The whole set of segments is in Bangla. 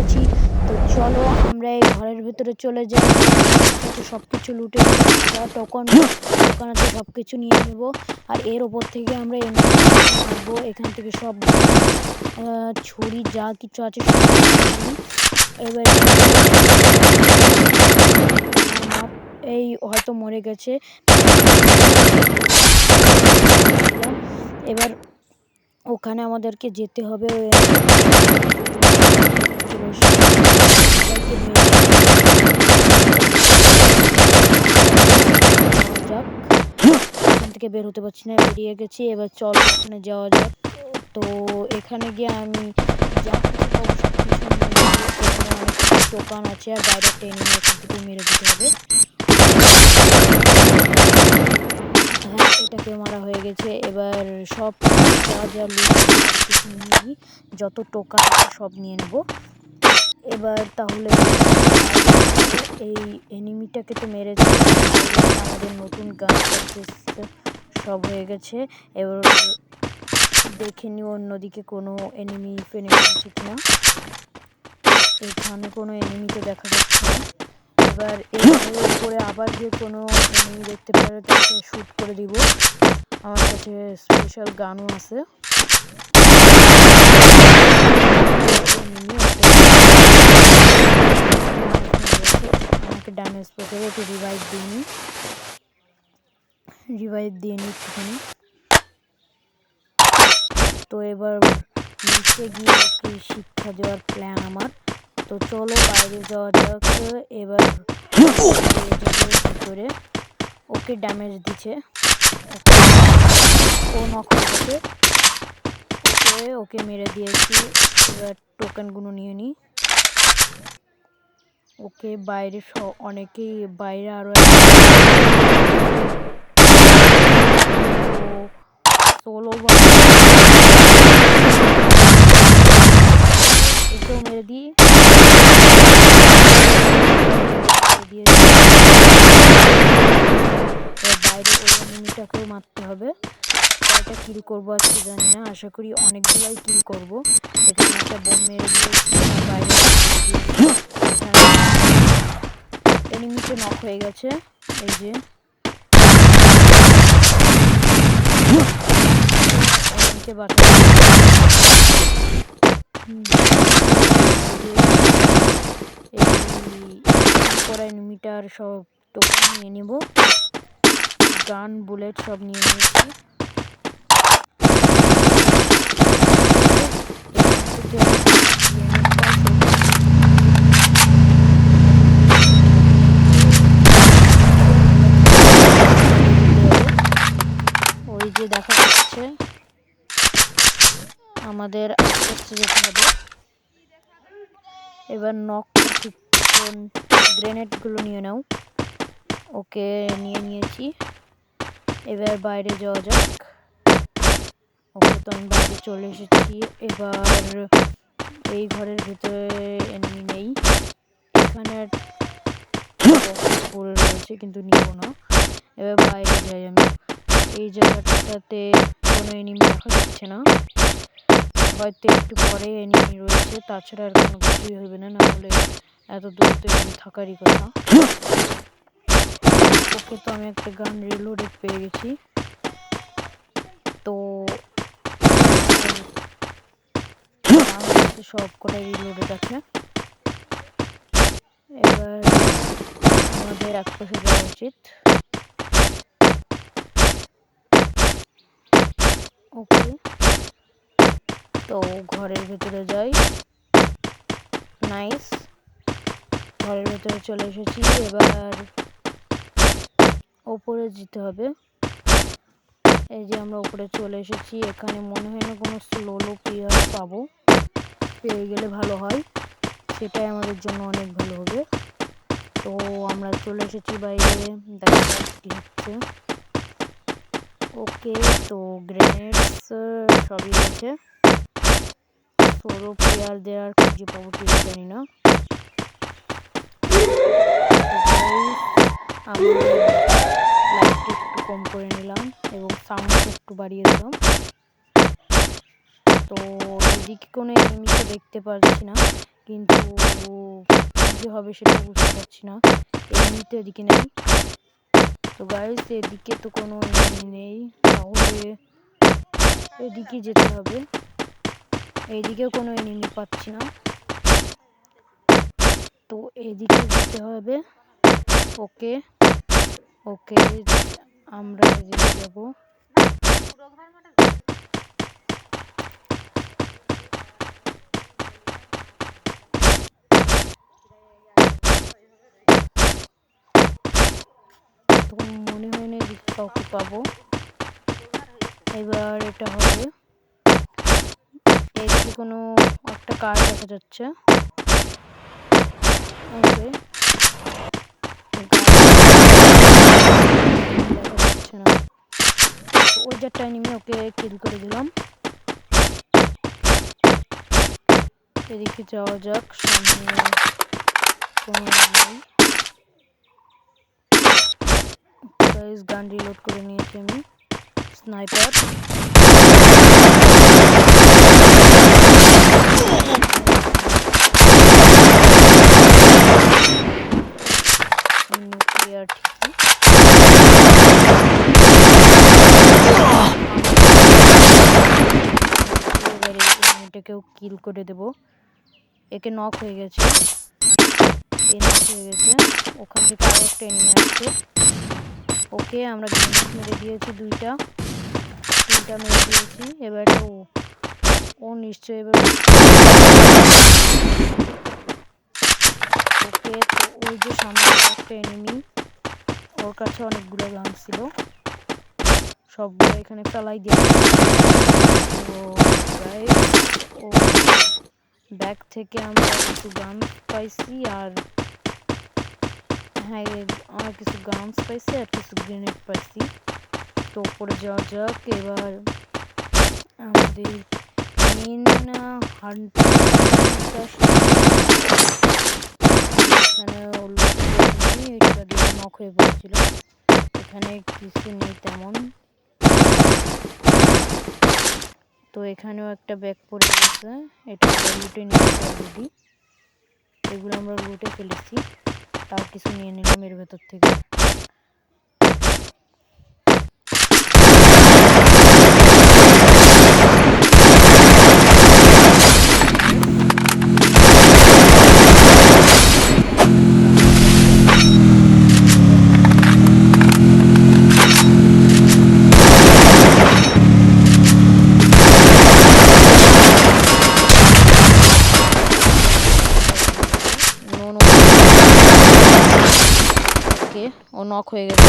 গেছি। তো চলো আমরা এই ঘরের ভিতরে চলে যাই, সব কিছু লুটে যা টোকন আছে সব কিছু নিয়ে নেব। আর এর ওপর থেকে আমরা মারবো, এখান থেকে সব ছুরি যা কিছু আছে সব এবার এই হয়তো মরে গেছে। এবার ওখানে আমাদেরকে যেতে হবে, এখান থেকে বের হতে পারছি না, বেরিয়ে গেছি। এবার চলো ওখানে যাওয়া যাক। তো এখানে গিয়ে আমি দোকান আছে আর বাইরে ট্রেনিং এখান থেকে মেরে দিতে হবে। হ্যাঁ, এটাকে মারা হয়ে গেছে। এবার সব যা যত টোকান সব নিয়ে নেব। এবার তাহলে এই এনিমিটাকে তো মেরেছে, আমাদের নতুন গান সব হয়ে গেছে। এবার দেখে নিও অন্যদিকে কোনো এনিমি আছে কিনা। এখানে কোনো এনিমি তো দেখা যাচ্ছে না। এবার এর উপরে আবার যে কোনো এনিমি দেখতে পারে তাকে শ্যুট করে দিব। আমার কাছে স্পেশাল গানও আছে। আমাকে ড্যামেজ পড়ে একটু রিভাইভ দিয়ে নিই একটুখানি। তো এবার নিচে গিয়ে ওকে শিক্ষা দেওয়ার প্ল্যান আমার। তো চলো বাইরে যাওয়া যাক। এবার ভিতরে ওকে ড্যামেজ দিচ্ছে, ও নক হয়ে গেছে। ওকে মেরে দিয়েছি। এবার টোকেনগুলো নিয়ে নিই। ওকে বাইরে অনেকেই বাইরে আরো সোলো একেও মেরে দিই। বাইরে ওই এনিমিটাকেও মারতে হবে। কয়টা কিল করবো আজকে জানি না, আশা করি অনেকগুলাই কিল করবো। এখানে একটা বোম মেরে দিয়েছি, বাইরে এনিমিতে নক হয়ে গেছে। এই যে এনিমিটার সব টোকেন নিয়ে নিব, গান বুলেট সব নিয়ে নিয়েছি। ওই যে দেখা যাচ্ছে আমাদের আস্তে যেতে হবে। এবার নক গ্রেনেডগুলো নিয়ে নাও। ওকে নিয়ে নিয়েছি। এবার বাইরে যাওয়া যাক। ওকে তো আমি বাইরে চলে এসেছি। এবার এই ঘরের ভিতরে এনিমি নেই, এখানে পড়ে রয়েছে কিন্তু নিব না। এবার বাইরে যাই আমি। এই জায়গাটাতে কোনো এনিমি দেখা যাচ্ছে না, হয়তো একটু পরে এনিমি রয়েছে, তাছাড়া আর কোনো কিছুই হবে না, নাহলে এত দূর তো এনিমি থাকারই কথা। ওকে তো আমি একটা গান রিলোডেড পেয়ে গেছি। তো সব কটাই রিলোডেড আছে। এবার আমাদের এক পাশে যাওয়া উচিত। ওকে, তো ঘরের ভেতরে যাই। নাইস, ঘরের ভেতরে চলে এসেছি। এবার ওপরে যেতে হবে। এই যে আমরা উপরে চলে এসেছি। এখানে মনে হয় না কোনো স্লো প্লেয়ার পাবো, পেয়ে গেলে ভালো হয়, সেটাই আমাদের জন্য অনেক ভালো হবে। তো আমরা চলে এসেছি বাইরে, দেখা যাক কি হচ্ছে। ওকে, তো গ্রেনেডস সবই রয়েছে। সোলো প্লেয়ারদের আর খুঁজে পাবো কি জানি না। আমি লাইটটা একটু কম করে নিলাম এবং সাউন্ডটা একটু বাড়িয়ে দিলাম। তো এদিকে কোনো এনিমিকে দেখতে পাচ্ছি না, কিন্তু কী যে হবে সেটা বুঝতে পারছি না। এনিমি তো এদিকে নেই। তো গাইস এদিকে তো কোনো এনিমি নেই, তাহলে এদিকে যেতে হবে। এইদিকেও কোনো এনিমি পাচ্ছি না, তো এদিকে যেতে হবে। ওকে ওকে, আমরা এদিকে যাব। তো মনে হয় না এদিকে কাউকে পাবো। এবার এটা হবে, এদিকে কোনো একটা কার দেখা যাচ্ছে। ওকে, দেখা যাচ্ছে না। তো ওই যে এনিমি, ওকে কিল করে দিলাম। এদিকে যাওয়া যাক, সামনে কোনো নেই। গাইস গান রিলোড করে নিয়েছি আমি, স্নাইপার। নিউক্লিয়ার ঠিকই, এবারে এটাকেও কিল করে দেব। একে নক হয়ে গেছে, নক হয়ে গেছে। ওখান থেকে আরও একটা এনিমি আসছে। ওকে, আমরা গ্রেনেড মেরে দিয়েছি তিনটা মেরে দিয়েছি। এবার ও নিশ্চয়ই এবার ওকে। তো ওই যে সামনে একটা এনিমি, ওর কাছে অনেকগুলো গান ছিল, সবগুলো এখানে ফেলাই দিয়েছে। তো ও ব্যাগ থেকে আমরা কিছু গান পাইছি, আর হ্যাঁ অনেক কিছু গানস পাইছি আর কিছু গ্রেনেড পাইছি। তো উপরে যাওয়া যাক। এবার আমাদের মেন এখানে এটা দিয়ে নক হয়ে পড়েছিল, এখানে কিছু নেই তেমন। তো এখানেও একটা ব্যাগ পড়ে গেছে, এটা আমরা লুটে নিয়েছি অলরেডি। এগুলো আমরা লুটে ফেলেছি, তাও কিছু নিয়ে নিলাম এর ভেতর থেকে। ও নক হয়ে গেছে।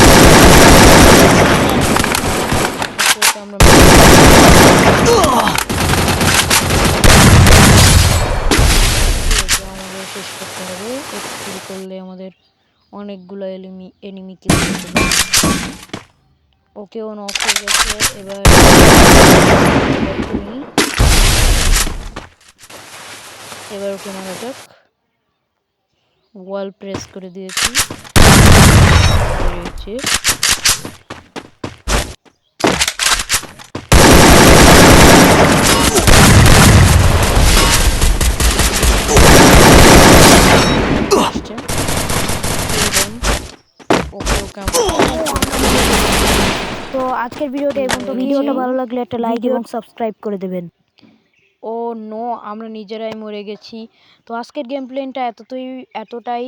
আমাদের শেষ করতে হবে, কিল করলে আমাদের অনেকগুলো এনিমি কিল করতে হবে। ওকে, ও নক হয়ে গেছে। এবার ওকে মারা যাক। ওয়াল প্রেস করে দিয়েছি, রয়েছে। তো আজকের ভিডিওটা এবং ভিডিওটা ভালো লাগলে একটা লাইক এবং সাবস্ক্রাইব করে দেবেন। ও নো, আমরা নিজেরাই মরে গেছি। তো আজকের গেম প্লেটা এতটাই